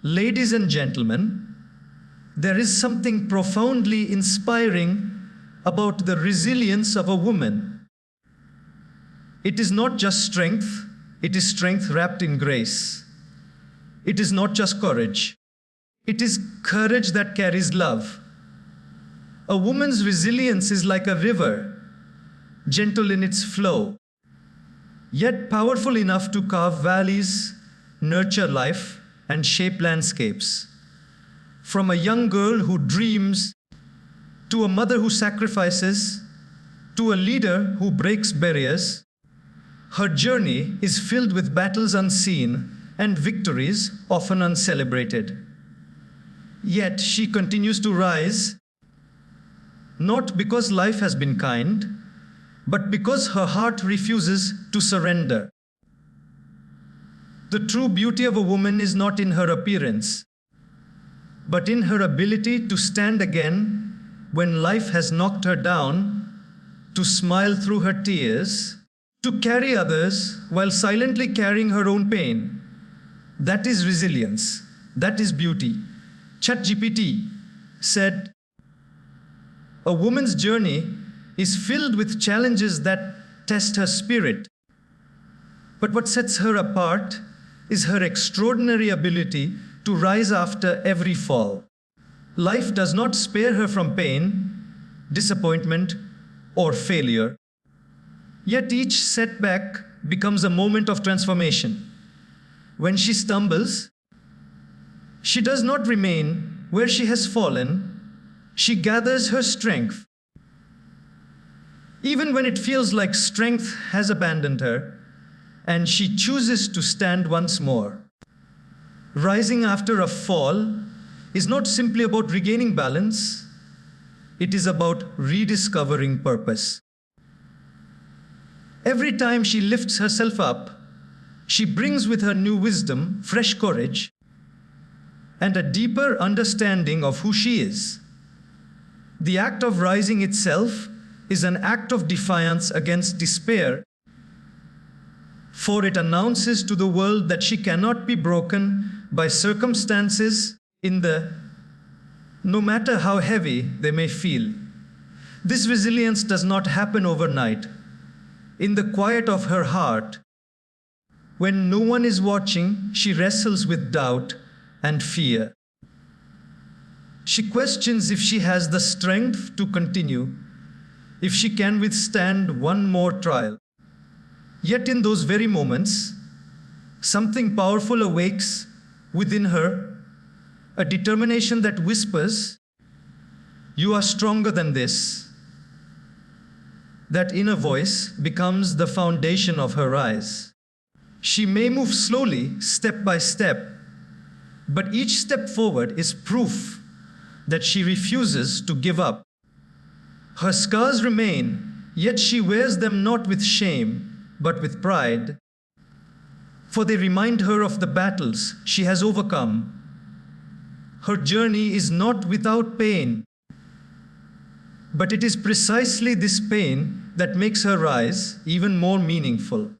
Ladies and gentlemen, there is something profoundly inspiring about the resilience of a woman. It is not just strength, it is strength wrapped in grace. It is not just courage, it is courage that carries love. A woman's resilience is like a river, gentle in its flow, yet powerful enough to carve valleys, nurture life, and shape landscapes. From a young girl who dreams, to a mother who sacrifices, to a leader who breaks barriers, her journey is filled with battles unseen and victories often uncelebrated. Yet she continues to rise, not because life has been kind, but because her heart refuses to surrender. The true beauty of a woman is not in her appearance, but in her ability to stand again when life has knocked her down, to smile through her tears, to carry others while silently carrying her own pain. That is resilience. That is beauty. ChatGPT said, "A woman's journey is filled with challenges that test her spirit. But what sets her apart is her extraordinary ability to rise after every fall. Life does not spare her from pain, disappointment, or failure. Yet each setback becomes a moment of transformation. When she stumbles, she does not remain where she has fallen. She gathers her strength. Even when it feels like strength has abandoned her, and she chooses to stand once more. Rising after a fall is not simply about regaining balance, it is about rediscovering purpose. Every time she lifts herself up, she brings with her new wisdom, fresh courage, and a deeper understanding of who she is. The act of rising itself is an act of defiance against despair, for it announces to the world that she cannot be broken by circumstances no matter how heavy they may feel. This resilience does not happen overnight. In the quiet of her heart, when no one is watching, she wrestles with doubt and fear. She questions if she has the strength to continue, if she can withstand one more trial. Yet in those very moments, something powerful awakes within her, a determination that whispers, "You are stronger than this." That inner voice becomes the foundation of her rise. She may move slowly, step by step, but each step forward is proof that she refuses to give up. Her scars remain, yet she wears them not with shame, but with pride, for they remind her of the battles she has overcome. Her journey is not without pain, but it is precisely this pain that makes her rise even more meaningful.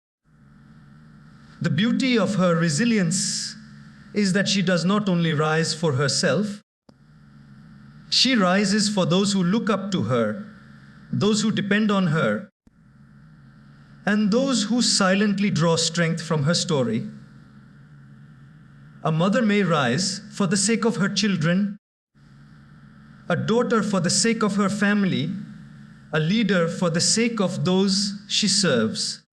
The beauty of her resilience is that she does not only rise for herself, she rises for those who look up to her, those who depend on her, and those who silently draw strength from her story. A mother may rise for the sake of her children, a daughter for the sake of her family, a leader for the sake of those she serves.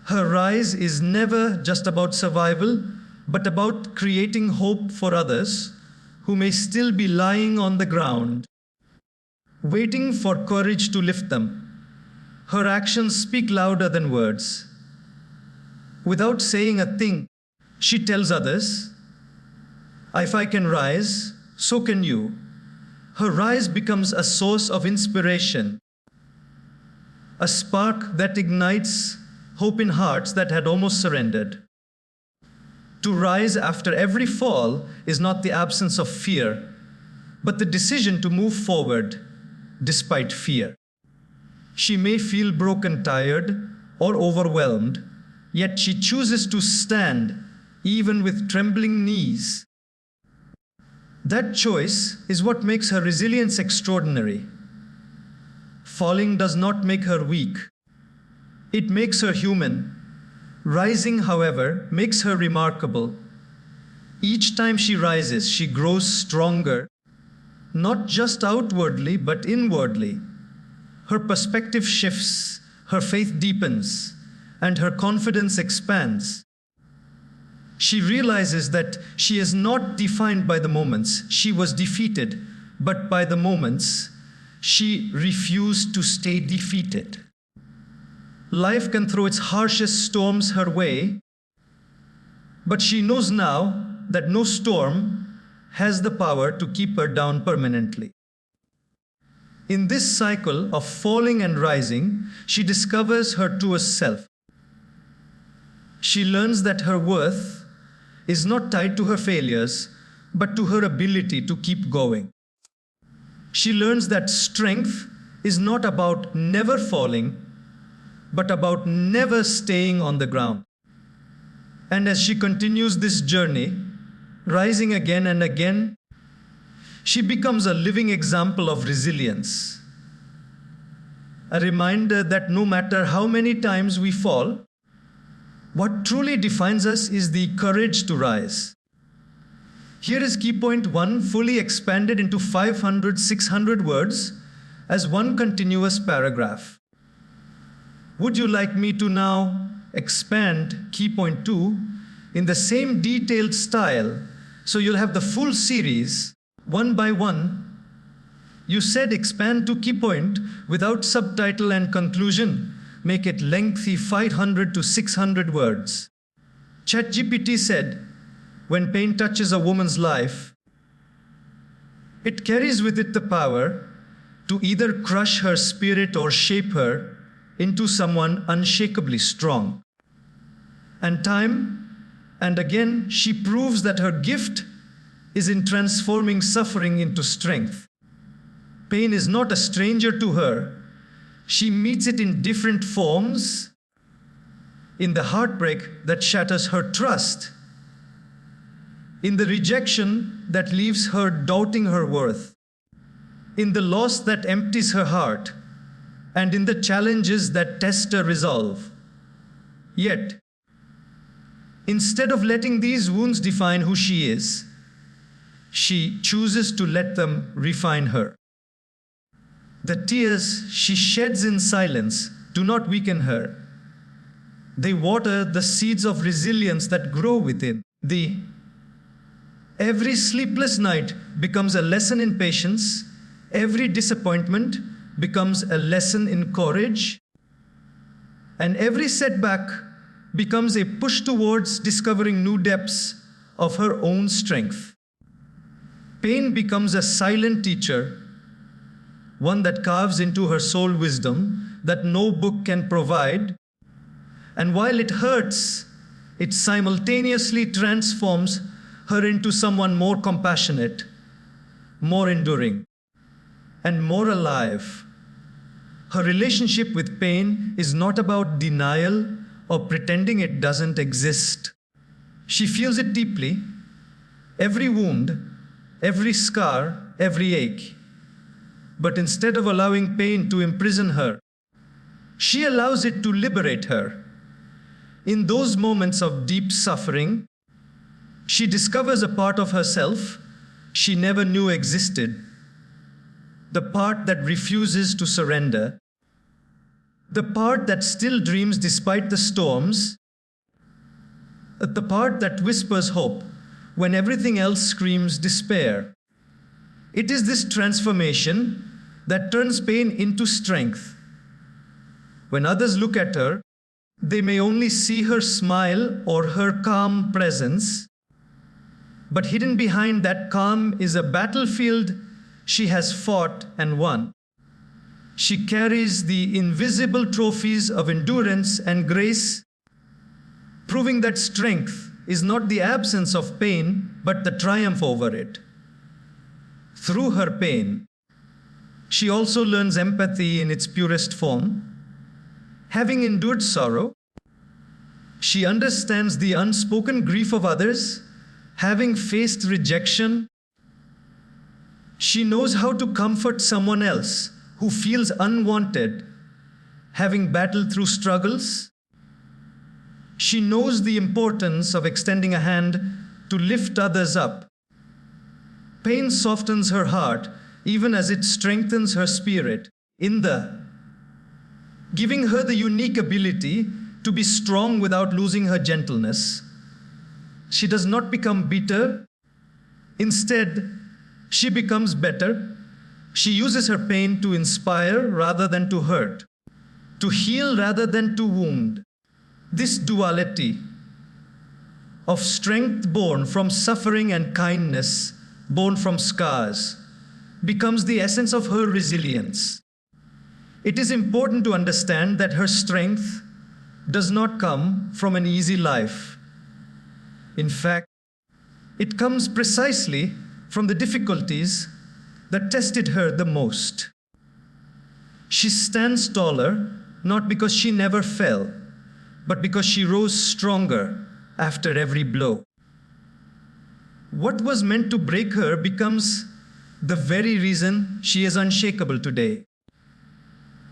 Her rise is never just about survival, but about creating hope for others who may still be lying on the ground, waiting for courage to lift them. Her actions speak louder than words. Without saying a thing, she tells others, "If I can rise, so can you." Her rise becomes a source of inspiration, a spark that ignites hope in hearts that had almost surrendered. To rise after every fall is not the absence of fear, but the decision to move forward despite fear. She may feel broken, tired, or overwhelmed, yet she chooses to stand, even with trembling knees. That choice is what makes her resilience extraordinary. Falling does not make her weak. It makes her human. Rising, however, makes her remarkable. Each time she rises, she grows stronger, not just outwardly, but inwardly. Her perspective shifts, her faith deepens, and her confidence expands. She realizes that she is not defined by the moments she was defeated, but by the moments she refused to stay defeated. Life can throw its harshest storms her way, but she knows now that no storm has the power to keep her down permanently. In this cycle of falling and rising, she discovers her truest self. She learns that her worth is not tied to her failures, but to her ability to keep going. She learns that strength is not about never falling, but about never staying on the ground. And as she continues this journey, rising again and again, she becomes a living example of resilience. A reminder that no matter how many times we fall, what truly defines us is the courage to rise. Here is key point 1, fully expanded into 500, 600 words as one continuous paragraph. Would you like me to now expand key point 2 in the same detailed style so you'll have the full series one by one? You said expand to key point without subtitle and conclusion. Make it lengthy 500 to 600 words. ChatGPT said, when pain touches a woman's life, it carries with it the power to either crush her spirit or shape her into someone unshakably strong. And time and again, she proves that her gift is in transforming suffering into strength. Pain is not a stranger to her. She meets it in different forms, in the heartbreak that shatters her trust, in the rejection that leaves her doubting her worth, in the loss that empties her heart, and in the challenges that test her resolve. Yet, instead of letting these wounds define who she is, she chooses to let them refine her. The tears she sheds in silence do not weaken her. They water the seeds of resilience that grow within. Every sleepless night becomes a lesson in patience. Every disappointment becomes a lesson in courage. And every setback becomes a push towards discovering new depths of her own strength. Pain becomes a silent teacher, one that carves into her soul wisdom that no book can provide. And while it hurts, it simultaneously transforms her into someone more compassionate, more enduring, and more alive. Her relationship with pain is not about denial or pretending it doesn't exist. She feels it deeply, every wound, every scar, every ache. But instead of allowing pain to imprison her, she allows it to liberate her. In those moments of deep suffering, she discovers a part of herself she never knew existed, the part that refuses to surrender, the part that still dreams despite the storms, the part that whispers hope when everything else screams despair. It is this transformation that turns pain into strength. When others look at her, they may only see her smile or her calm presence, but hidden behind that calm is a battlefield she has fought and won. She carries the invisible trophies of endurance and grace, proving that strength is not the absence of pain, but the triumph over it. Through her pain, she also learns empathy in its purest form. Having endured sorrow, She understands the unspoken grief of others, having faced rejection. She knows how to comfort someone else who feels unwanted, having battled through struggles. She knows the importance of extending a hand to lift others up. Pain softens her heart, even as it strengthens her spirit, giving her the unique ability to be strong without losing her gentleness. She does not become bitter. Instead, she becomes better. She uses her pain to inspire rather than to hurt, to heal rather than to wound. This duality of strength born from suffering and kindness born from scars becomes the essence of her resilience. It is important to understand that her strength does not come from an easy life. In fact, it comes precisely from the difficulties that tested her the most. She stands taller not because she never fell, but because she rose stronger after every blow. What was meant to break her becomes the very reason she is unshakable today.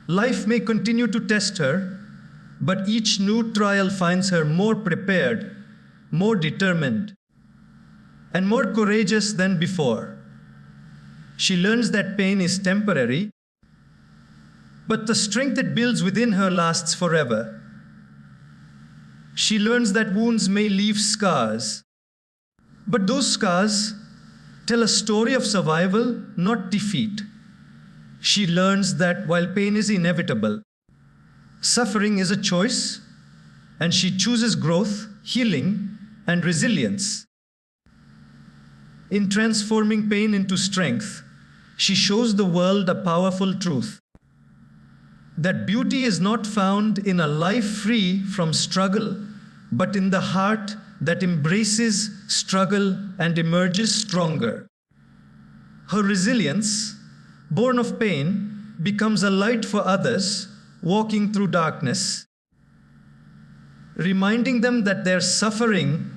Life may continue to test her, but each new trial finds her more prepared, more determined, and more courageous than before. She learns that pain is temporary, but the strength it builds within her lasts forever. She learns that wounds may leave scars, but those scars tell a story of survival, not defeat. She learns that while pain is inevitable, suffering is a choice, and she chooses growth, healing, and resilience. In transforming pain into strength, she shows the world a powerful truth: that beauty is not found in a life free from struggle, but in the heart that embraces struggle and emerges stronger. Her resilience, born of pain, becomes a light for others walking through darkness, reminding them that their suffering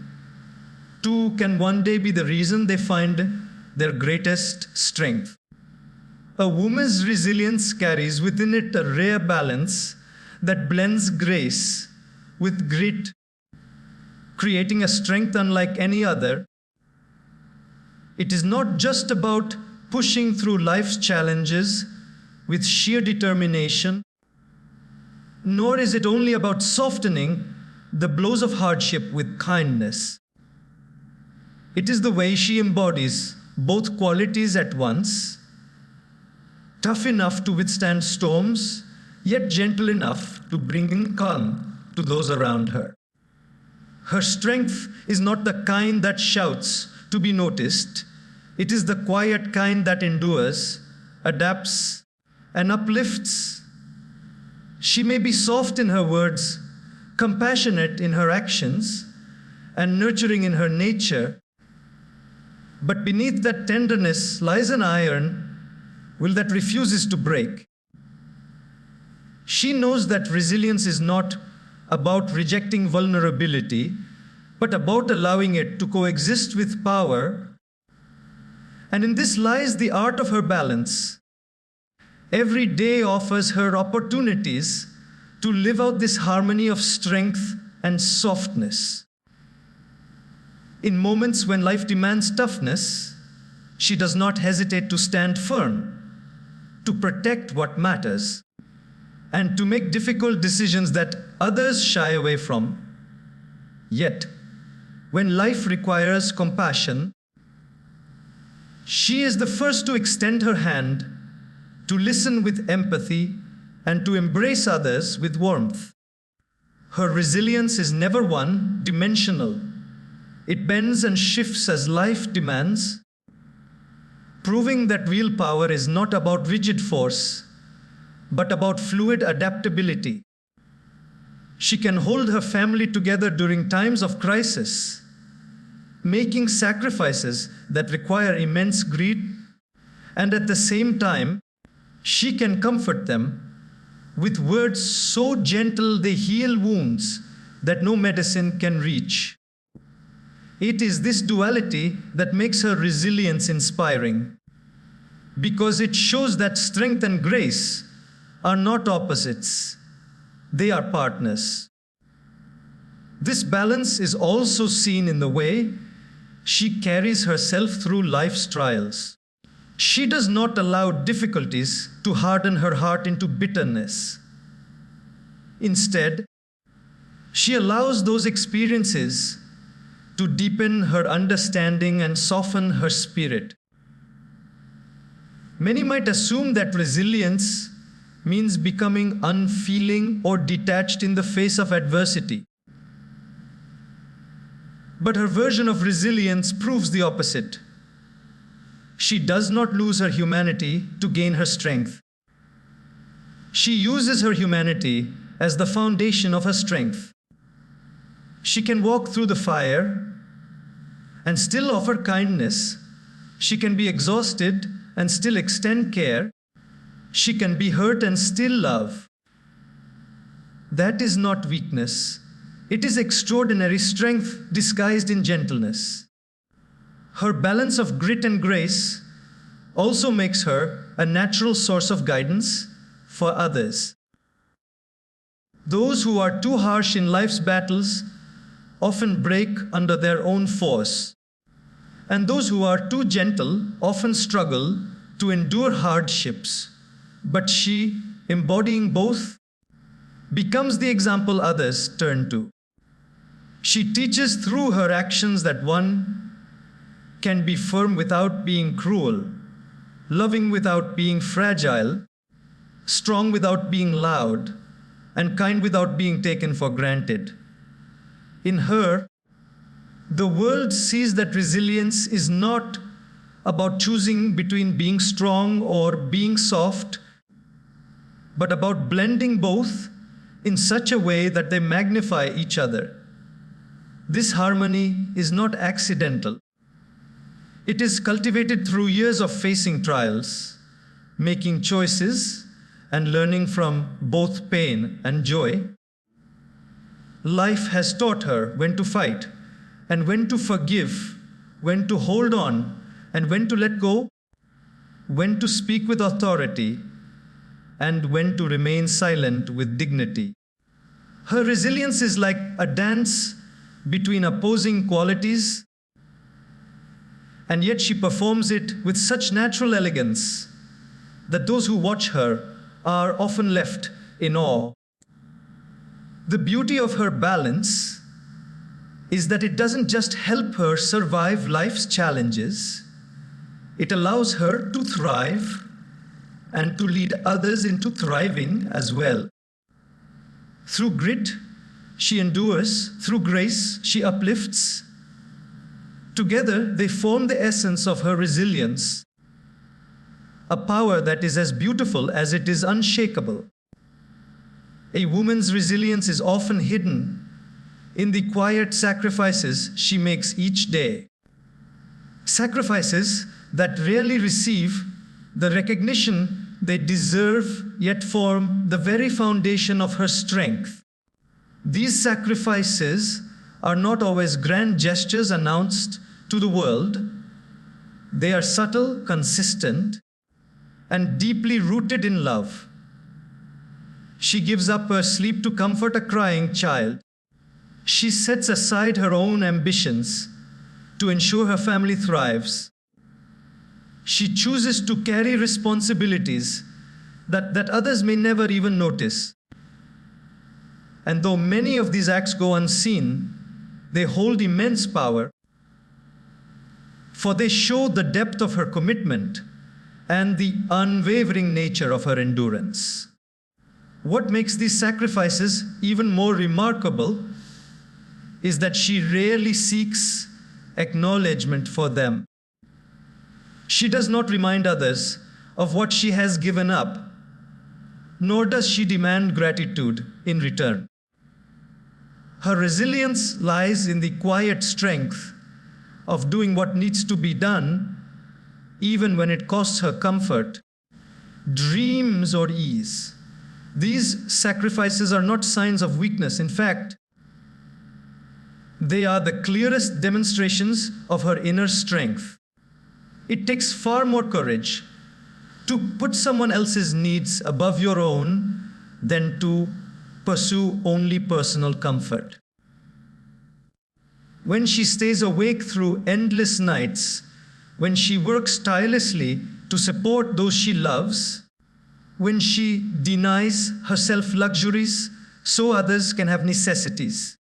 too can one day be the reason they find their greatest strength. A woman's resilience carries within it a rare balance that blends grace with grit, creating a strength unlike any other. It is not just about pushing through life's challenges with sheer determination, nor is it only about softening the blows of hardship with kindness. It is the way she embodies both qualities at once: tough enough to withstand storms, yet gentle enough to bring in calm to those around her. Her strength is not the kind that shouts to be noticed. It is the quiet kind that endures, adapts, and uplifts. She may be soft in her words, compassionate in her actions, and nurturing in her nature, but beneath that tenderness lies an iron will that refuses to break. She knows that resilience is not about rejecting vulnerability, but about allowing it to coexist with power. And in this lies the art of her balance. Every day offers her opportunities to live out this harmony of strength and softness. In moments when life demands toughness, she does not hesitate to stand firm, to protect what matters, and to make difficult decisions that others shy away from. Yet, when life requires compassion, she is the first to extend her hand, to listen with empathy, and to embrace others with warmth. Her resilience is never one-dimensional. It bends and shifts as life demands, proving that real power is not about rigid force, but about fluid adaptability. She can hold her family together during times of crisis, making sacrifices that require immense greed, and at the same time, she can comfort them with words so gentle they heal wounds that no medicine can reach. It is this duality that makes her resilience inspiring, because it shows that strength and grace are not opposites, they are partners. This balance is also seen in the way she carries herself through life's trials. She does not allow difficulties to harden her heart into bitterness. Instead, she allows those experiences to deepen her understanding and soften her spirit. Many might assume that resilience means becoming unfeeling or detached in the face of adversity. But her version of resilience proves the opposite. She does not lose her humanity to gain her strength. She uses her humanity as the foundation of her strength. She can walk through the fire and still offer kindness. She can be exhausted and still extend care. She can be hurt and still love. That is not weakness. It is extraordinary strength disguised in gentleness. Her balance of grit and grace also makes her a natural source of guidance for others. Those who are too harsh in life's battles often break under their own force, and those who are too gentle often struggle to endure hardships. But she, embodying both, becomes the example others turn to. She teaches through her actions that one can be firm without being cruel, loving without being fragile, strong without being loud, and kind without being taken for granted. In her, the world sees that resilience is not about choosing between being strong or being soft, but about blending both in such a way that they magnify each other. This harmony is not accidental. It is cultivated through years of facing trials, making choices, and learning from both pain and joy. Life has taught her when to fight, and when to forgive, when to hold on, and when to let go, when to speak with authority, and when to remain silent with dignity. Her resilience is like a dance between opposing qualities, and yet she performs it with such natural elegance that those who watch her are often left in awe. The beauty of her balance is that it doesn't just help her survive life's challenges, it allows her to thrive and to lead others into thriving as well. Through grit, she endures. Through grace, she uplifts. Together, they form the essence of her resilience, a power that is as beautiful as it is unshakable. A woman's resilience is often hidden in the quiet sacrifices she makes each day. Sacrifices that rarely receive the recognition they deserve, yet form the very foundation of her strength. These sacrifices are not always grand gestures announced to the world. They are subtle, consistent, and deeply rooted in love. She gives up her sleep to comfort a crying child. She sets aside her own ambitions to ensure her family thrives. She chooses to carry responsibilities that others may never even notice. And though many of these acts go unseen, they hold immense power, for they show the depth of her commitment and the unwavering nature of her endurance. What makes these sacrifices even more remarkable is that she rarely seeks acknowledgement for them. She does not remind others of what she has given up, nor does she demand gratitude in return. Her resilience lies in the quiet strength of doing what needs to be done, even when it costs her comfort, dreams, or ease. These sacrifices are not signs of weakness. In fact, They are the clearest demonstrations of her inner strength. It takes far more courage to put someone else's needs above your own than to pursue only personal comfort. When she stays awake through endless nights, when she works tirelessly to support those she loves, when she denies herself luxuries so others can have necessities,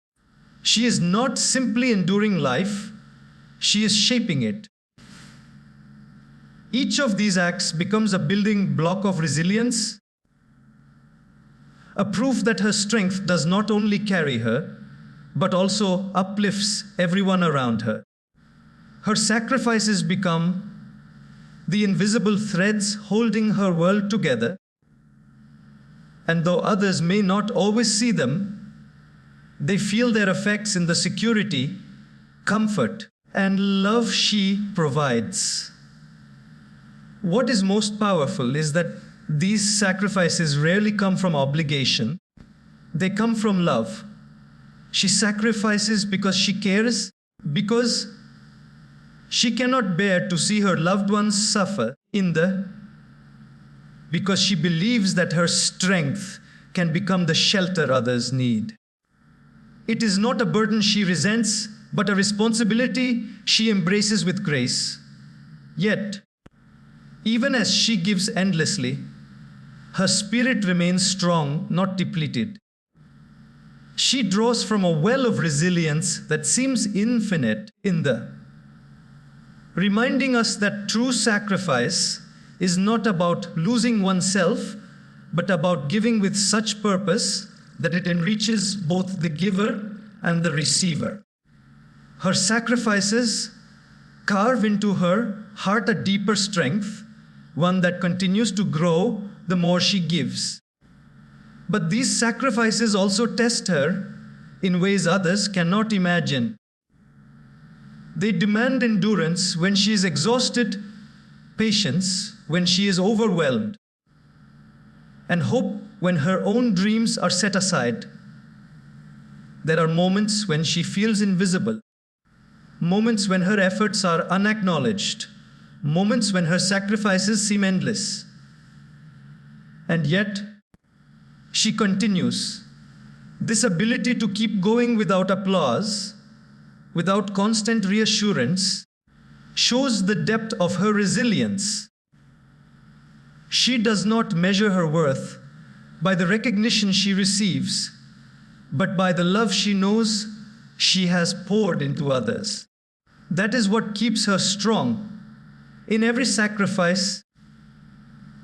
she is not simply enduring life, she is shaping it. Each of these acts becomes a building block of resilience, a proof that her strength does not only carry her, but also uplifts everyone around her. Her sacrifices become the invisible threads holding her world together, and though others may not always see them, they feel their effects in the security, comfort, and love she provides. What is most powerful is that these sacrifices rarely come from obligation. They come from love. She sacrifices because she cares, because she cannot bear to see her loved ones suffer because she believes that her strength can become the shelter others need. It is not a burden she resents, but a responsibility she embraces with grace. Yet, even as she gives endlessly, her spirit remains strong, not depleted. She draws from a well of resilience that seems infinite reminding us that true sacrifice is not about losing oneself, but about giving with such purpose that it enriches both the giver and the receiver. Her sacrifices carve into her heart a deeper strength, one that continues to grow the more she gives. But these sacrifices also test her in ways others cannot imagine. They demand endurance when she is exhausted, patience when she is overwhelmed, and hope when her own dreams are set aside. There are moments when she feels invisible, moments when her efforts are unacknowledged, moments when her sacrifices seem endless. And yet, she continues. This ability to keep going without applause, without constant reassurance, shows the depth of her resilience. She does not measure her worth by the recognition she receives, but by the love she knows she has poured into others. That is what keeps her strong. In every sacrifice,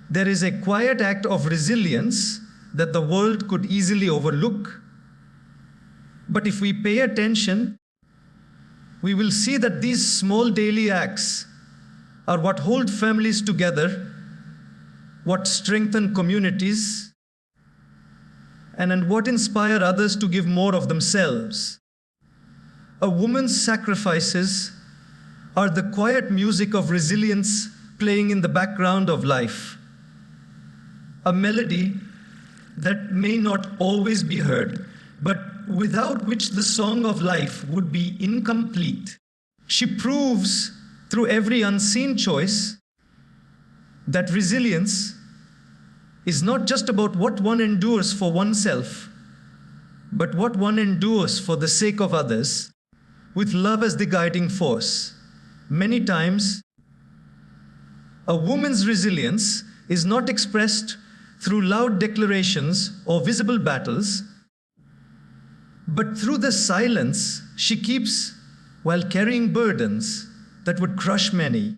there is a quiet act of resilience that the world could easily overlook. But if we pay attention, we will see that these small daily acts are what hold families together, what strengthen communities, and what inspire others to give more of themselves. A woman's sacrifices are the quiet music of resilience playing in the background of life. A melody that may not always be heard, but without which the song of life would be incomplete. She proves through every unseen choice that resilience is not just about what one endures for oneself, but what one endures for the sake of others, with love as the guiding force. Many times, a woman's resilience is not expressed through loud declarations or visible battles, but through the silence she keeps while carrying burdens that would crush many.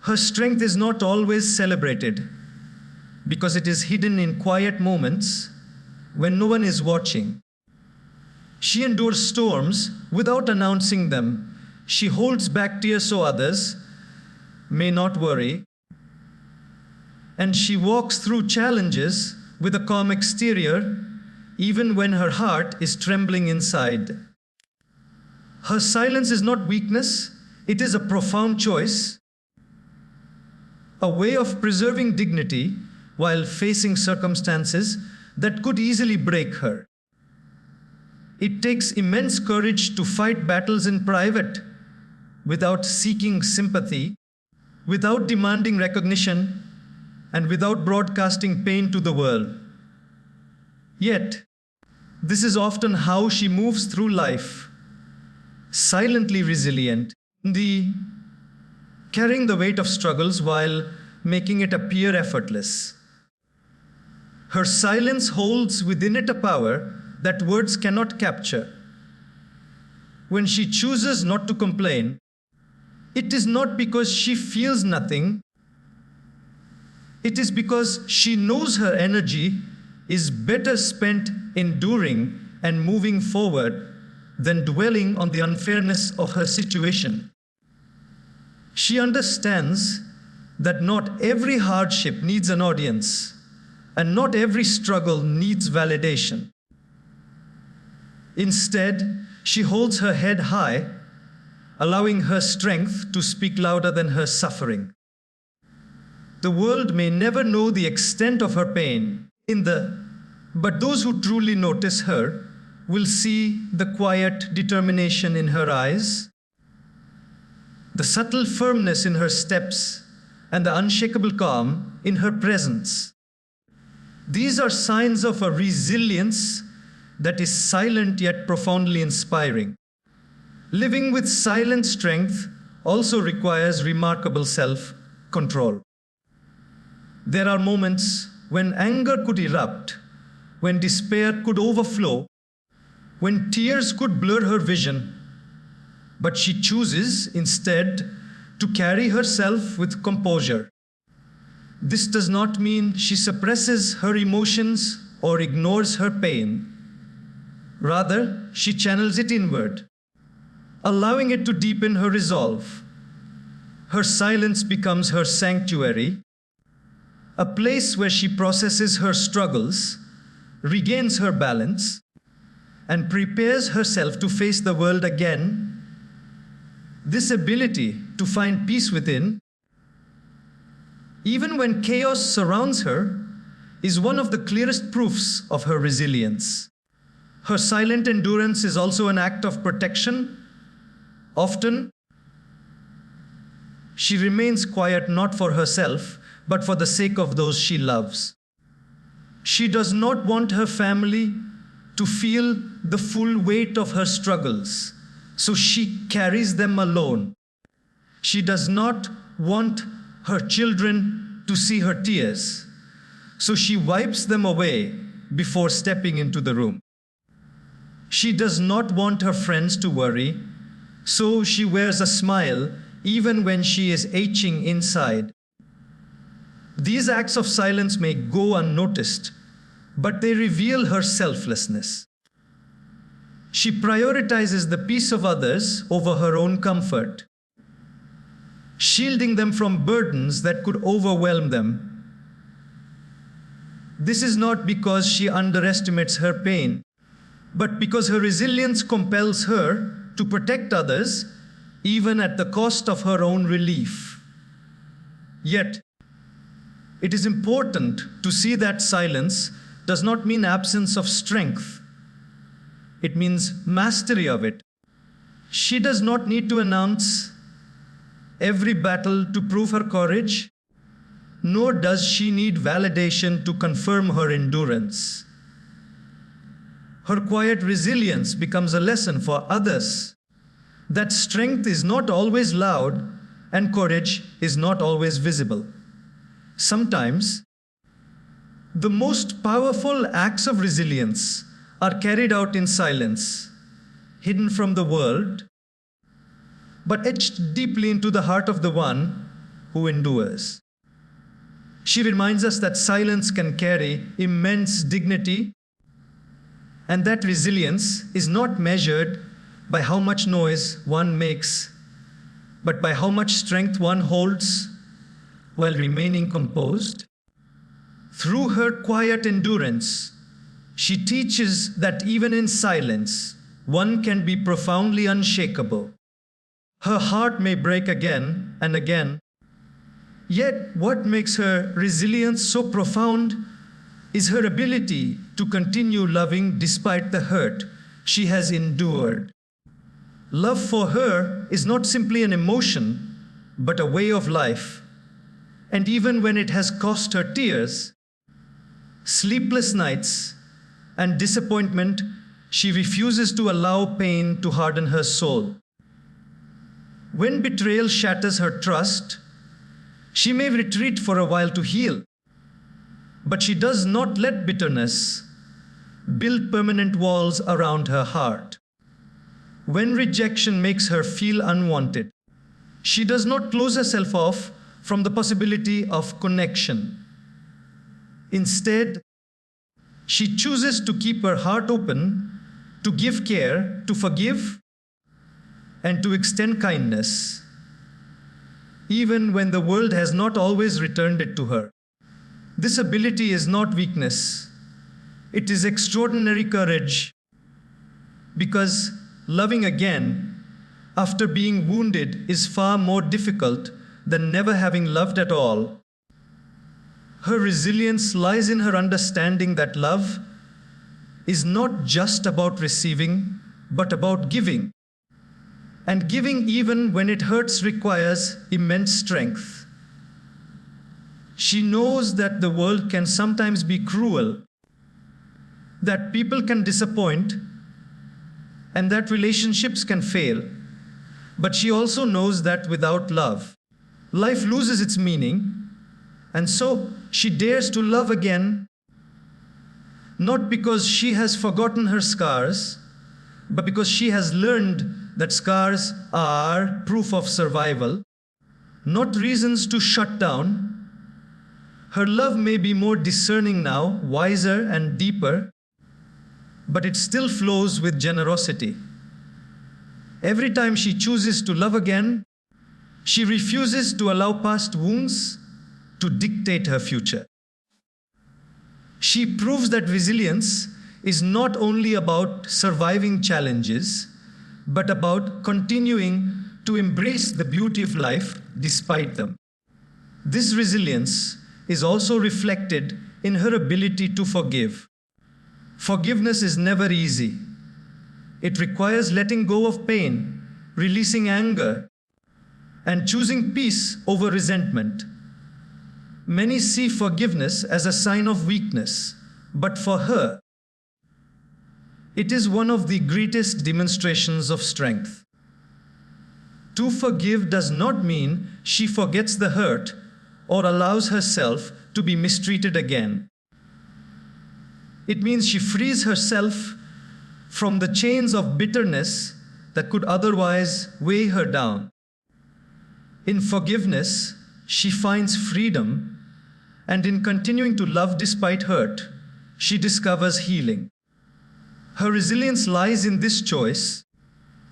Her strength is not always celebrated because it is hidden in quiet moments when no one is watching. She endures storms without announcing them. She holds back tears so others may not worry. And she walks through challenges with a calm exterior, even when her heart is trembling inside. Her silence is not weakness, it is a profound choice, a way of preserving dignity while facing circumstances that could easily break her. It takes immense courage to fight battles in private without seeking sympathy, without demanding recognition, and without broadcasting pain to the world. Yet, this is often how she moves through life, silently resilient, carrying the weight of struggles while making it appear effortless. Her silence holds within it a power that words cannot capture. When she chooses not to complain, it is not because she feels nothing. It is because she knows her energy is better spent enduring and moving forward than dwelling on the unfairness of her situation. She understands that not every hardship needs an audience, and not every struggle needs validation. Instead, she holds her head high, allowing her strength to speak louder than her suffering. The world may never know the extent of her pain, but those who truly notice her will see the quiet determination in her eyes, the subtle firmness in her steps, and the unshakable calm in her presence. These are signs of a resilience that is silent yet profoundly inspiring. Living with silent strength also requires remarkable self-control. There are moments when anger could erupt, when despair could overflow, when tears could blur her vision, but she chooses instead to carry herself with composure. This does not mean she suppresses her emotions or ignores her pain. Rather, she channels it inward, allowing it to deepen her resolve. Her silence becomes her sanctuary, a place where she processes her struggles, regains her balance, and prepares herself to face the world again. This ability to find peace within, even when chaos surrounds her, is one of the clearest proofs of her resilience. Her silent endurance is also an act of protection. Often, she remains quiet not for herself, but for the sake of those she loves. She does not want her family to feel the full weight of her struggles, so she carries them alone. She does not want her children to see her tears, so she wipes them away before stepping into the room. She does not want her friends to worry, so she wears a smile even when she is aching inside. These acts of silence may go unnoticed, but they reveal her selflessness. She prioritizes the peace of others over her own comfort, shielding them from burdens that could overwhelm them. This is not because she underestimates her pain, but because her resilience compels her to protect others, even at the cost of her own relief. Yet, it is important to see that silence does not mean absence of strength. It means mastery of it. She does not need to announce every battle to prove her courage, nor does she need validation to confirm her endurance. Her quiet resilience becomes a lesson for others that strength is not always loud and courage is not always visible. Sometimes, the most powerful acts of resilience are carried out in silence, hidden from the world, but etched deeply into the heart of the one who endures. She reminds us that silence can carry immense dignity, and that resilience is not measured by how much noise one makes, but by how much strength one holds while remaining composed. Through her quiet endurance, she teaches that even in silence, one can be profoundly unshakable. Her heart may break again and again, yet what makes her resilience so profound is her ability to continue loving despite the hurt. she has endured. Love for her is not simply an emotion, but a way of life. And even when it has cost her tears, sleepless nights, and disappointment, she refuses to allow pain to harden her soul. When betrayal shatters her trust, she may retreat for a while to heal, but she does not let bitterness build permanent walls around her heart. When rejection makes her feel unwanted, she does not close herself off from the possibility of connection. Instead, she chooses to keep her heart open, to give care, to forgive, and to extend kindness, even when the world has not always returned it to her. This ability is not weakness. It is extraordinary courage, because loving again after being wounded is far more difficult than never having loved at all. Her resilience lies in her understanding that love is not just about receiving, but about giving. And giving even when it hurts requires immense strength. She knows that the world can sometimes be cruel, that people can disappoint, and that relationships can fail. But she also knows that without love, life loses its meaning, and so she dares to love again, not because she has forgotten her scars, but because she has learned that scars are proof of survival, not reasons to shut down. Her love may be more discerning now, wiser and deeper, but it still flows with generosity. Every time she chooses to love again, she refuses to allow past wounds to dictate her future. She proves that resilience is not only about surviving challenges, but about continuing to embrace the beauty of life despite them. This resilience is also reflected in her ability to forgive. Forgiveness is never easy. It requires letting go of pain, releasing anger, and choosing peace over resentment. Many see forgiveness as a sign of weakness, but for her, it is one of the greatest demonstrations of strength. To forgive does not mean she forgets the hurt or allows herself to be mistreated again. It means she frees herself from the chains of bitterness that could otherwise weigh her down. In forgiveness, she finds freedom, and in continuing to love despite hurt, she discovers healing. Her resilience lies in this choice,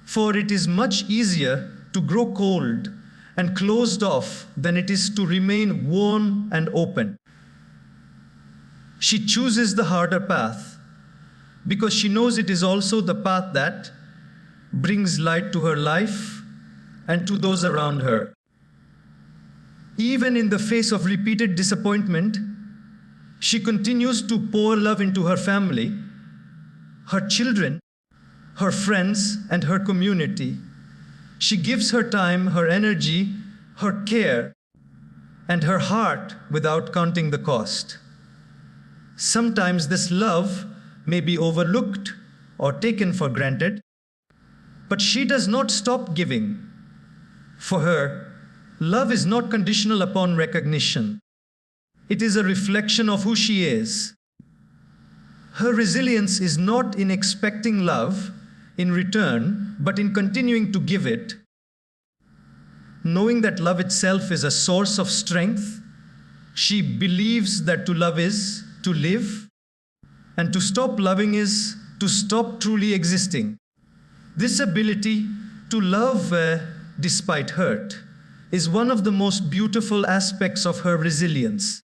for it is much easier to grow cold and closed off than it is to remain warm and open. She chooses the harder path because she knows it is also the path that brings light to her life and to those around her. Even in the face of repeated disappointment, she continues to pour love into her family, her children, her friends, and her community. She gives her time, her energy, her care, and her heart without counting the cost. Sometimes this love may be overlooked or taken for granted, but she does not stop giving. For her, love is not conditional upon recognition. It is a reflection of who she is. Her resilience is not in expecting love in return, but in continuing to give it. Knowing that love itself is a source of strength, she believes that to love is to live, and to stop loving is to stop truly existing. This ability to love despite hurt is one of the most beautiful aspects of her resilience.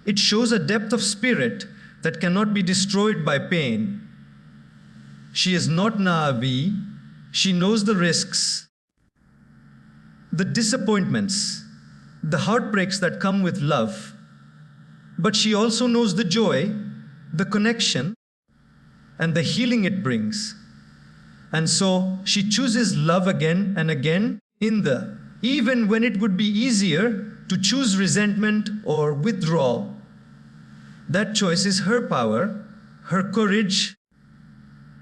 It shows a depth of spirit that cannot be destroyed by pain. She is not naive. She knows the risks, the disappointments, the heartbreaks that come with love. But she also knows the joy, the connection, and the healing it brings. And so she chooses love again and again even when it would be easier to choose resentment or withdrawal. That choice is her power, her courage,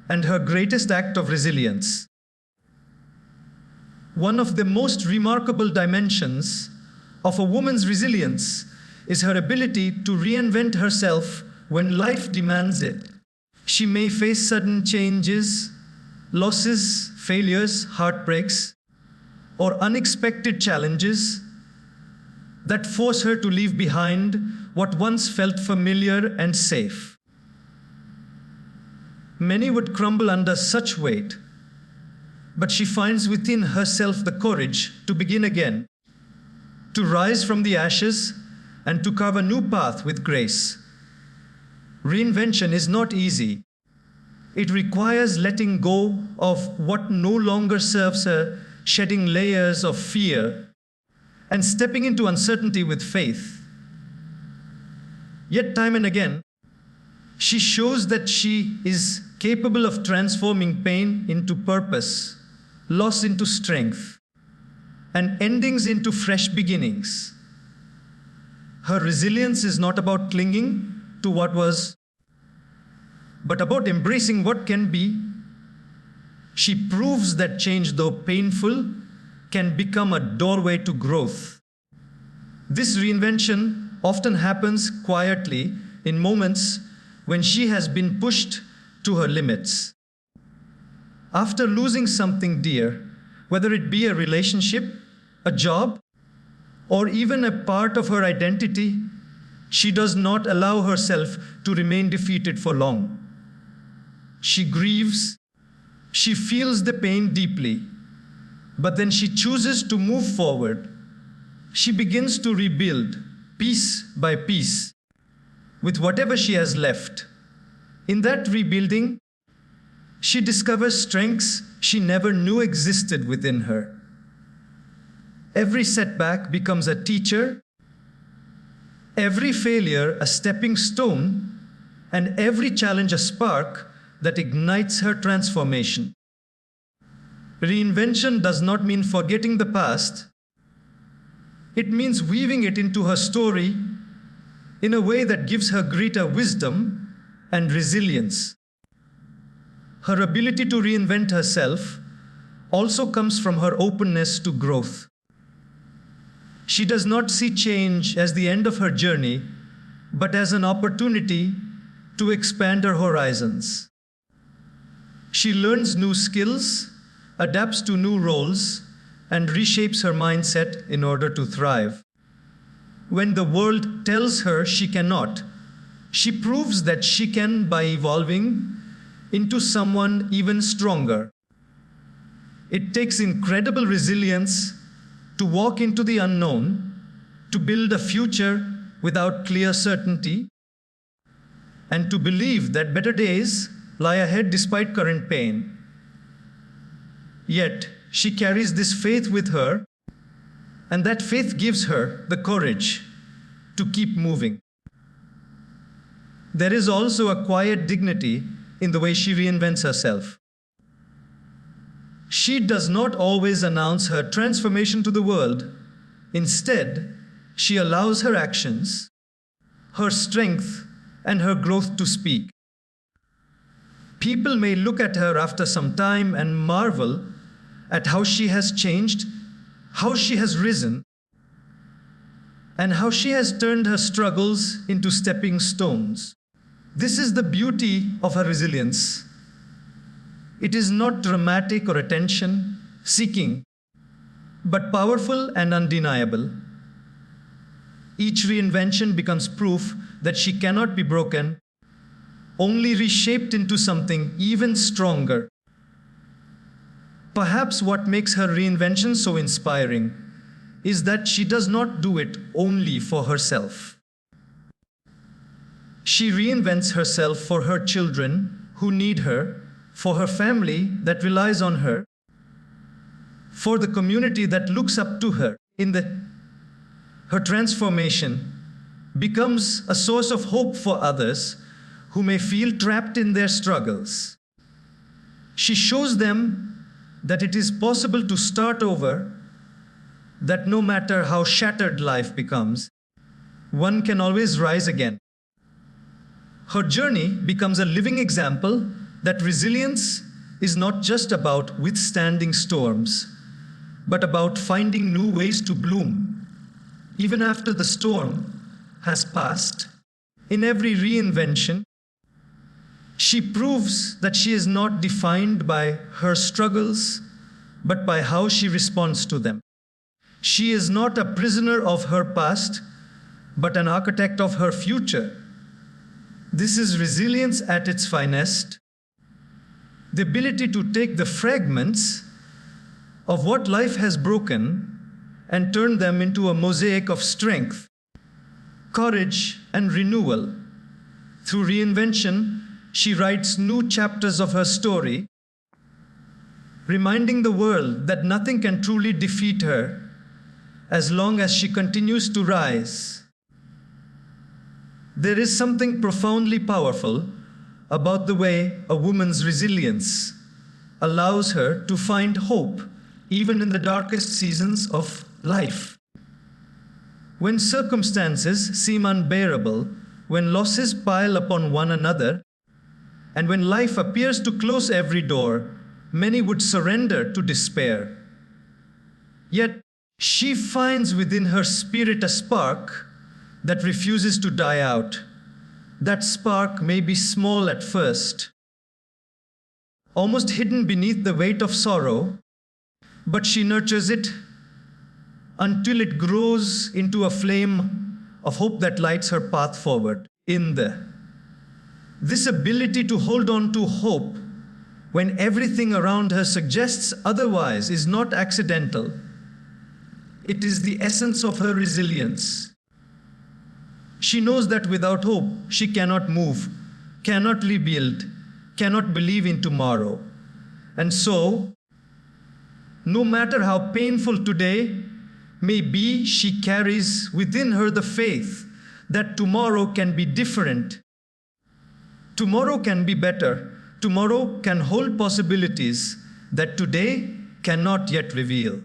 and her greatest act of resilience. One of the most remarkable dimensions of a woman's resilience is her ability to reinvent herself when life demands it. She may face sudden changes, losses, failures, heartbreaks, or unexpected challenges that force her to leave behind what once felt familiar and safe. Many would crumble under such weight, but she finds within herself the courage to begin again, to rise from the ashes and to carve a new path with grace. Reinvention is not easy. It requires letting go of what no longer serves her, shedding layers of fear, and stepping into uncertainty with faith. Yet time and again, she shows that she is capable of transforming pain into purpose, loss into strength, and endings into fresh beginnings. Her resilience is not about clinging to what was, but about embracing what can be. She proves that change, though painful, can become a doorway to growth. This reinvention often happens quietly in moments when she has been pushed to her limits. After losing something dear, whether it be a relationship, a job, or even a part of her identity, she does not allow herself to remain defeated for long. She grieves, she feels the pain deeply, but then she chooses to move forward. She begins to rebuild, piece by piece, with whatever she has left. In that rebuilding, she discovers strengths she never knew existed within her. Every setback becomes a teacher, every failure a stepping stone, and every challenge a spark that ignites her transformation. Reinvention does not mean forgetting the past. It means weaving it into her story in a way that gives her greater wisdom and resilience. Her ability to reinvent herself also comes from her openness to growth. She does not see change as the end of her journey, but as an opportunity to expand her horizons. She learns new skills, adapts to new roles, and reshapes her mindset in order to thrive. When the world tells her she cannot, she proves that she can by evolving into someone even stronger. It takes incredible resilience to walk into the unknown, to build a future without clear certainty, and to believe that better days lie ahead despite current pain. Yet, she carries this faith with her, and that faith gives her the courage to keep moving. There is also a quiet dignity in the way she reinvents herself. She does not always announce her transformation to the world. Instead, she allows her actions, her strength, and her growth to speak. People may look at her after some time and marvel at how she has changed, how she has risen, and how she has turned her struggles into stepping stones. This is the beauty of her resilience. It is not dramatic or attention-seeking, but powerful and undeniable. Each reinvention becomes proof that she cannot be broken, only reshaped into something even stronger. Perhaps what makes her reinvention so inspiring is that she does not do it only for herself. She reinvents herself for her children who need her, for her family that relies on her, for the community that looks up to her. Her transformation becomes a source of hope for others who may feel trapped in their struggles. She shows them that it is possible to start over, that no matter how shattered life becomes, one can always rise again. Her journey becomes a living example that resilience is not just about withstanding storms, but about finding new ways to bloom, even after the storm has passed. In every reinvention, she proves that she is not defined by her struggles, but by how she responds to them. She is not a prisoner of her past, but an architect of her future. This is resilience at its finest, the ability to take the fragments of what life has broken and turn them into a mosaic of strength, courage, and renewal. Through reinvention, she writes new chapters of her story, reminding the world that nothing can truly defeat her as long as she continues to rise. There is something profoundly powerful about the way a woman's resilience allows her to find hope even in the darkest seasons of life. When circumstances seem unbearable, when losses pile upon one another, and when life appears to close every door, many would surrender to despair. Yet, she finds within her spirit a spark that refuses to die out. That spark may be small at first, almost hidden beneath the weight of sorrow, but she nurtures it until it grows into a flame of hope that lights her path forward. This ability to hold on to hope when everything around her suggests otherwise is not accidental. It is the essence of her resilience. She knows that without hope, she cannot move, cannot rebuild, cannot believe in tomorrow. And so, no matter how painful today may be, she carries within her the faith that tomorrow can be different. Tomorrow can be better. Tomorrow can hold possibilities that today cannot yet reveal.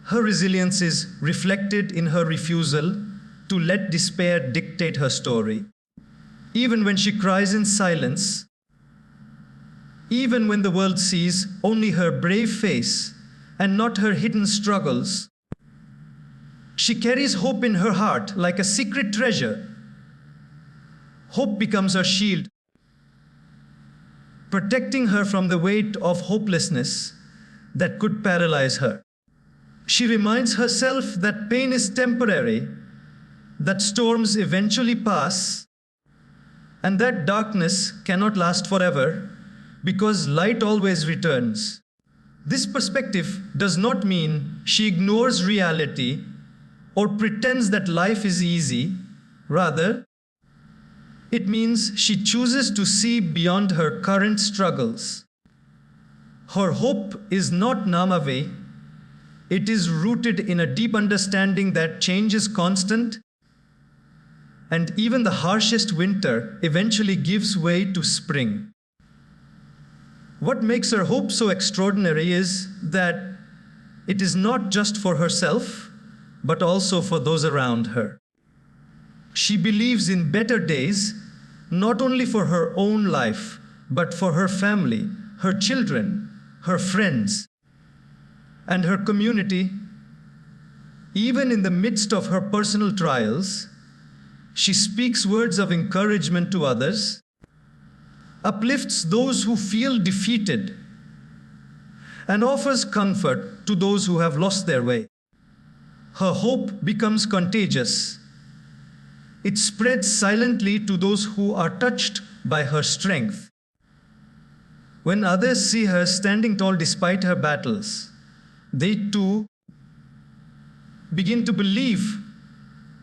Her resilience is reflected in her refusal to let despair dictate her story. Even when she cries in silence, even when the world sees only her brave face and not her hidden struggles, she carries hope in her heart like a secret treasure. Hope becomes her shield, protecting her from the weight of hopelessness that could paralyze her. She reminds herself that pain is temporary, that storms eventually pass, and that darkness cannot last forever because light always returns. This perspective does not mean she ignores reality or pretends that life is easy. Rather, it means she chooses to see beyond her current struggles. Her hope is not Namavi. It is rooted in a deep understanding that change is constant, and even the harshest winter eventually gives way to spring. What makes her hope so extraordinary is that it is not just for herself, but also for those around her. She believes in better days, not only for her own life, but for her family, her children, her friends, and her community. Even in the midst of her personal trials, she speaks words of encouragement to others, uplifts those who feel defeated, and offers comfort to those who have lost their way. Her hope becomes contagious. It spreads silently to those who are touched by her strength. When others see her standing tall despite her battles, they too begin to believe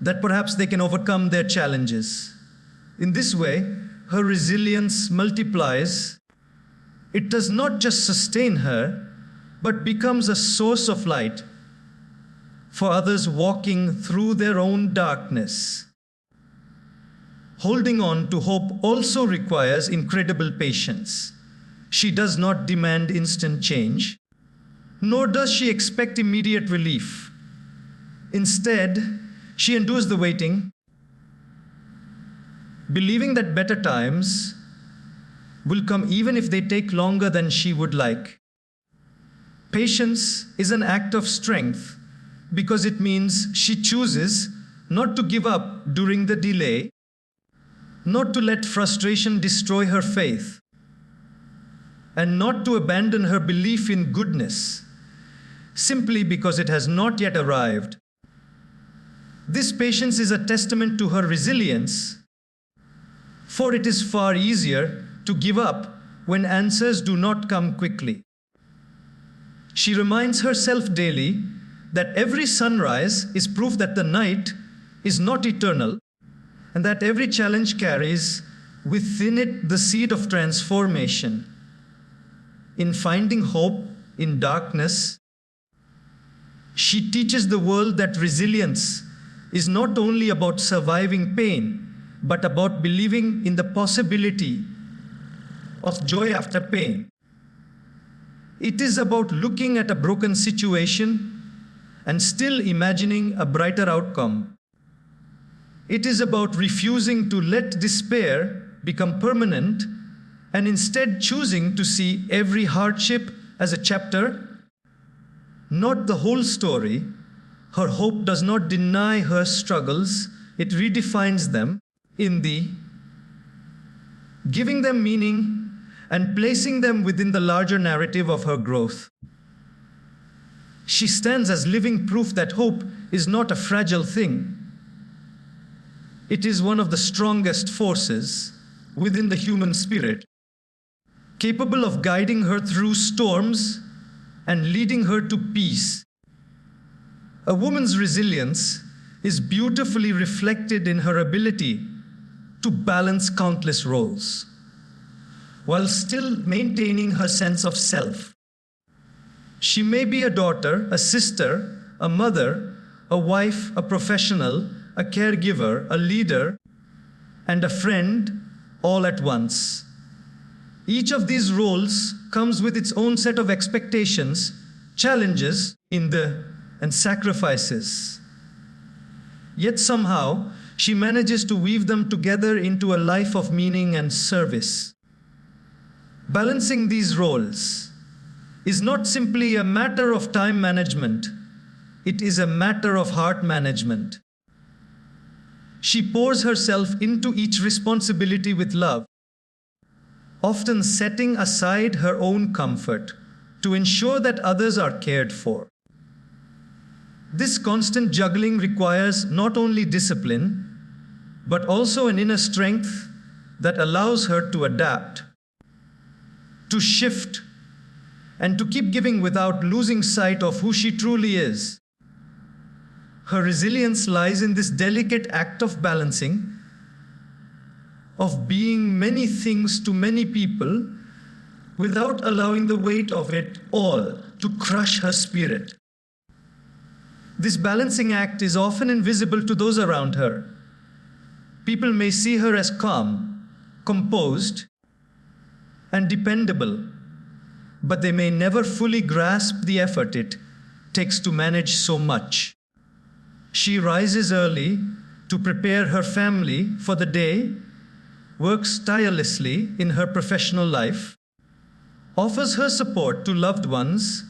that perhaps they can overcome their challenges. In this way, her resilience multiplies. It does not just sustain her, but becomes a source of light for others walking through their own darkness. Holding on to hope also requires incredible patience. She does not demand instant change, nor does she expect immediate relief. Instead, she endures the waiting, believing that better times will come even if they take longer than she would like. Patience is an act of strength because it means she chooses not to give up during the delay, not to let frustration destroy her faith, and not to abandon her belief in goodness simply because it has not yet arrived. This patience is a testament to her resilience, for it is far easier to give up when answers do not come quickly. She reminds herself daily that every sunrise is proof that the night is not eternal, and that every challenge carries within it the seed of transformation. In finding hope in darkness, she teaches the world that resilience is not only about surviving pain, but about believing in the possibility of joy after pain. It is about looking at a broken situation and still imagining a brighter outcome. It is about refusing to let despair become permanent and instead choosing to see every hardship as a chapter, not the whole story. Her hope does not deny her struggles, it redefines them in the giving them meaning and placing them within the larger narrative of her growth. She stands as living proof that hope is not a fragile thing. It is one of the strongest forces within the human spirit, capable of guiding her through storms and leading her to peace. A woman's resilience is beautifully reflected in her ability to balance countless roles, while still maintaining her sense of self. She may be a daughter, a sister, a mother, a wife, a professional, a caregiver, a leader, and a friend all at once. Each of these roles comes with its own set of expectations, challenges, and sacrifices. Yet somehow, she manages to weave them together into a life of meaning and service. Balancing these roles is not simply a matter of time management, it is a matter of heart management. She pours herself into each responsibility with love, often setting aside her own comfort to ensure that others are cared for. This constant juggling requires not only discipline, but also an inner strength that allows her to adapt, to shift, and to keep giving without losing sight of who she truly is. Her resilience lies in this delicate act of balancing, of being many things to many people without allowing the weight of it all to crush her spirit. This balancing act is often invisible to those around her. People may see her as calm, composed, and dependable, but they may never fully grasp the effort it takes to manage so much. She rises early to prepare her family for the day, works tirelessly in her professional life, offers her support to loved ones,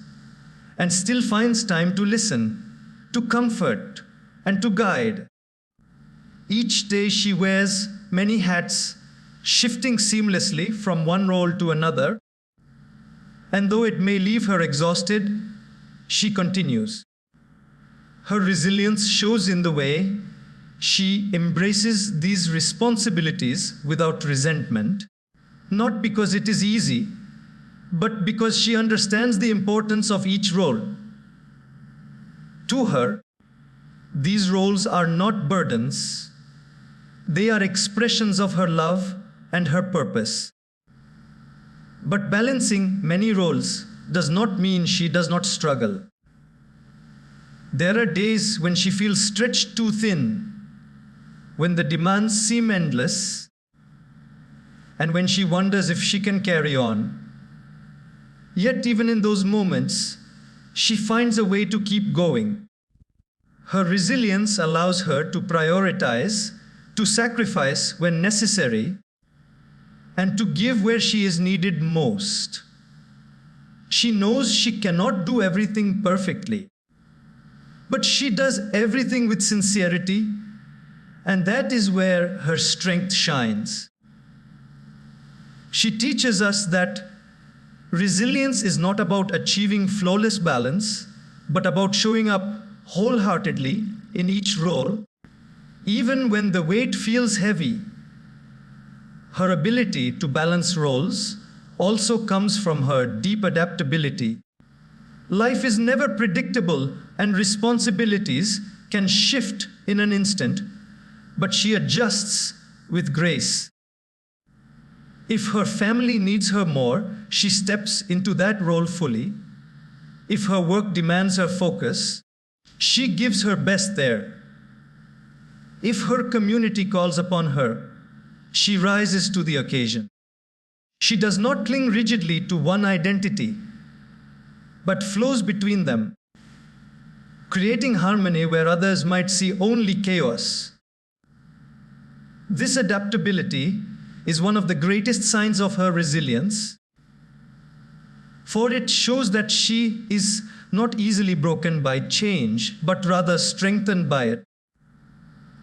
and still finds time to listen, to comfort, and to guide. Each day she wears many hats, shifting seamlessly from one role to another, and though it may leave her exhausted, she continues. Her resilience shows in the way she embraces these responsibilities without resentment, not because it is easy, but because she understands the importance of each role. To her, these roles are not burdens, they are expressions of her love and her purpose. But balancing many roles does not mean she does not struggle. There are days when she feels stretched too thin, when the demands seem endless, and when she wonders if she can carry on. Yet even in those moments, she finds a way to keep going. Her resilience allows her to prioritize, to sacrifice when necessary, and to give where she is needed most. She knows she cannot do everything perfectly, but she does everything with sincerity, and that is where her strength shines. She teaches us that resilience is not about achieving flawless balance, but about showing up wholeheartedly in each role, even when the weight feels heavy. Her ability to balance roles also comes from her deep adaptability. Life is never predictable and responsibilities can shift in an instant, but she adjusts with grace. If her family needs her more, she steps into that role fully. If her work demands her focus, she gives her best there. If her community calls upon her, she rises to the occasion. She does not cling rigidly to one identity, but flows between them, creating harmony where others might see only chaos. This adaptability is one of the greatest signs of her resilience, for it shows that she is not easily broken by change, but rather strengthened by it.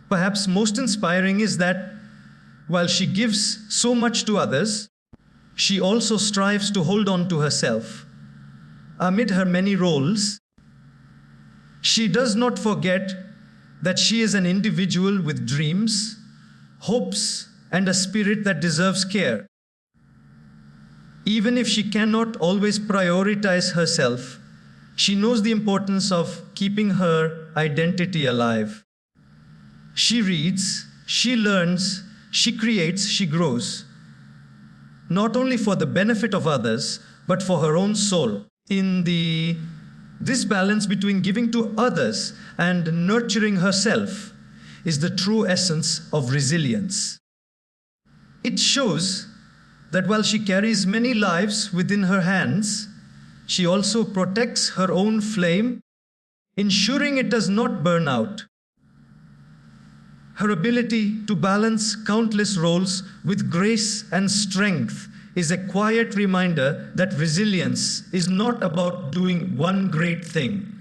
Perhaps most inspiring is that while she gives so much to others, she also strives to hold on to herself. Amid her many roles, she does not forget that she is an individual with dreams, hopes, and a spirit that deserves care. Even if she cannot always prioritize herself, she knows the importance of keeping her identity alive. She reads, she learns, she creates, she grows, not only for the benefit of others, but for her own soul. This balance between giving to others and nurturing herself is the true essence of resilience. It shows that while she carries many lives within her hands, she also protects her own flame, ensuring it does not burn out. Her ability to balance countless roles with grace and strength is a quiet reminder that resilience is not about doing one great thing,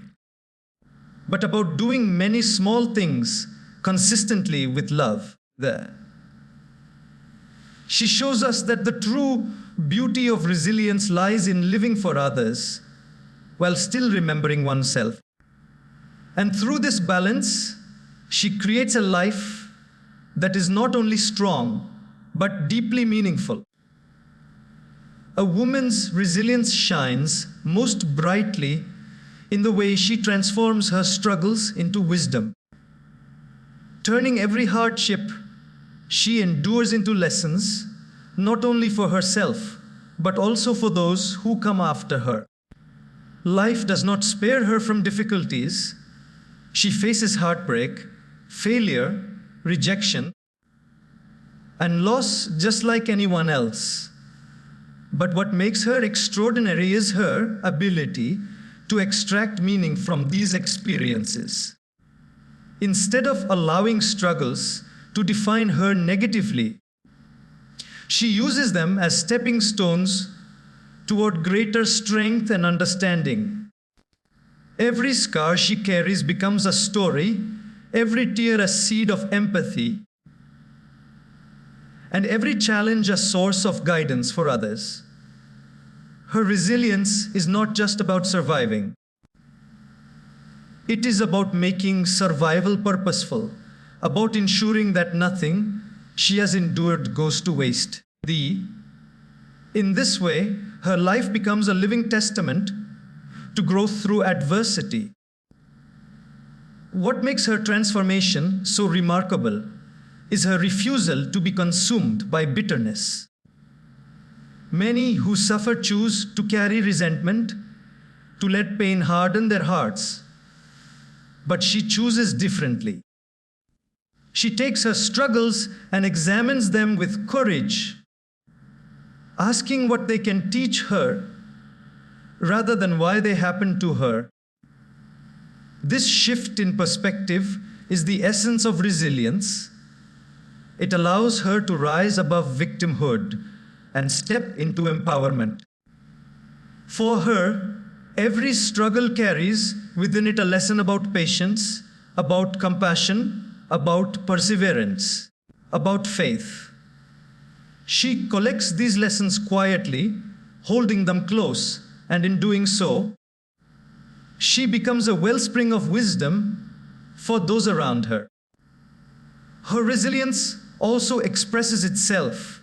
but about doing many small things consistently with love. She shows us that the true beauty of resilience lies in living for others while still remembering oneself. And through this balance, she creates a life that is not only strong, but deeply meaningful. A woman's resilience shines most brightly in the way she transforms her struggles into wisdom, turning every hardship she endures into lessons, not only for herself, but also for those who come after her. Life does not spare her from difficulties. She faces heartbreak, failure, rejection, and loss just like anyone else. But what makes her extraordinary is her ability to extract meaning from these experiences. Instead of allowing struggles to define her negatively, she uses them as stepping stones toward greater strength and understanding. Every scar she carries becomes a story, every tear a seed of empathy, and every challenge a source of guidance for others. Her resilience is not just about surviving. It is about making survival purposeful, about ensuring that nothing she has endured goes to waste. In this way, her life becomes a living testament to growth through adversity. What makes her transformation so remarkable is her refusal to be consumed by bitterness. Many who suffer choose to carry resentment, to let pain harden their hearts. But she chooses differently. She takes her struggles and examines them with courage, asking what they can teach her rather than why they happened to her. This shift in perspective is the essence of resilience. It allows her to rise above victimhood and step into empowerment. For her, every struggle carries within it a lesson about patience, about compassion, about perseverance, about faith. She collects these lessons quietly, holding them close, and in doing so, she becomes a wellspring of wisdom for those around her. Her resilience also expresses itself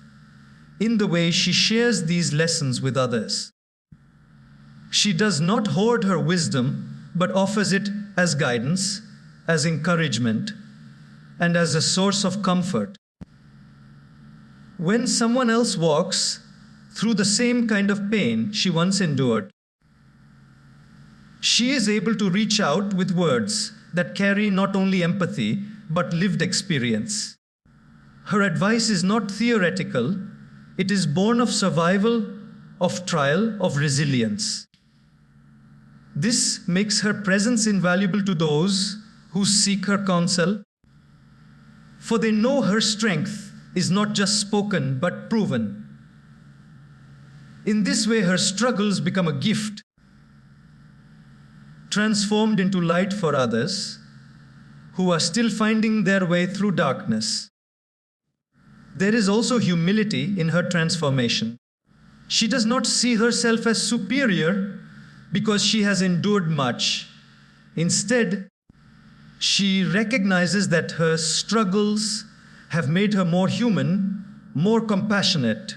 in the way she shares these lessons with others. She does not hoard her wisdom, but offers it as guidance, as encouragement, and as a source of comfort. When someone else walks through the same kind of pain she once endured, she is able to reach out with words that carry not only empathy, but lived experience. Her advice is not theoretical, it is born of survival, of trial, of resilience. This makes her presence invaluable to those who seek her counsel, for they know her strength is not just spoken but proven. In this way, her struggles become a gift, transformed into light for others who are still finding their way through darkness. There is also humility in her transformation. She does not see herself as superior because she has endured much. Instead, she recognizes that her struggles have made her more human, more compassionate,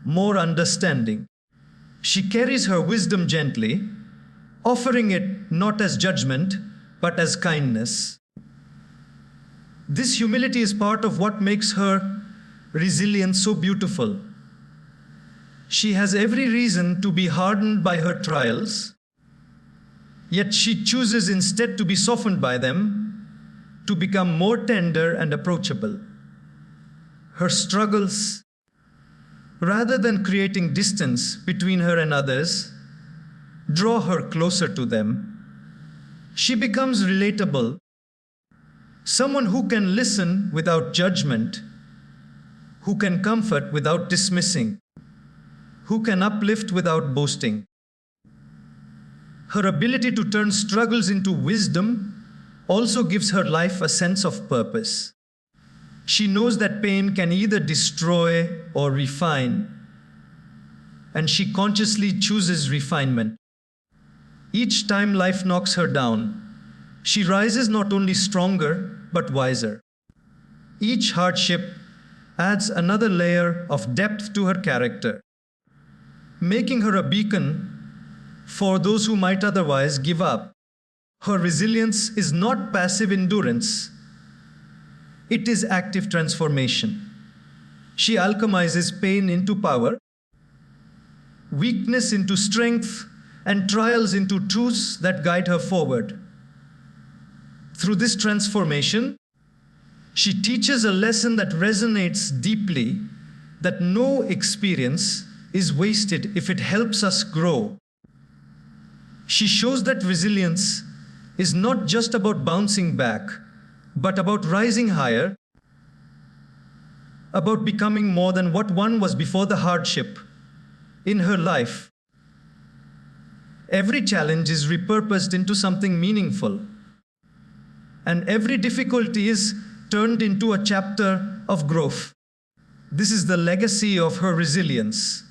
more understanding. She carries her wisdom gently, offering it not as judgment, but as kindness. This humility is part of what makes her resilience so beautiful. She has every reason to be hardened by her trials, yet she chooses instead to be softened by them, to become more tender and approachable. Her struggles, rather than creating distance between her and others, draw her closer to them. She becomes relatable, someone who can listen without judgment, who can comfort without dismissing, who can uplift without boasting. Her ability to turn struggles into wisdom also gives her life a sense of purpose. She knows that pain can either destroy or refine, and she consciously chooses refinement. Each time life knocks her down, she rises not only stronger, but wiser. Each hardship adds another layer of depth to her character, making her a beacon for those who might otherwise give up. Her resilience is not passive endurance, it is active transformation. She alchemizes pain into power, weakness into strength, and trials into truths that guide her forward. Through this transformation, she teaches a lesson that resonates deeply, that no experience is wasted if it helps us grow. She shows that resilience is not just about bouncing back, but about rising higher, about becoming more than what one was before the hardship. In her life, every challenge is repurposed into something meaningful, and every difficulty is turned into a chapter of growth. This is the legacy of her resilience,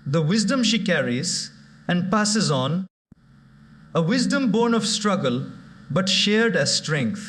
the wisdom she carries and passes on, a wisdom born of struggle but shared as strength.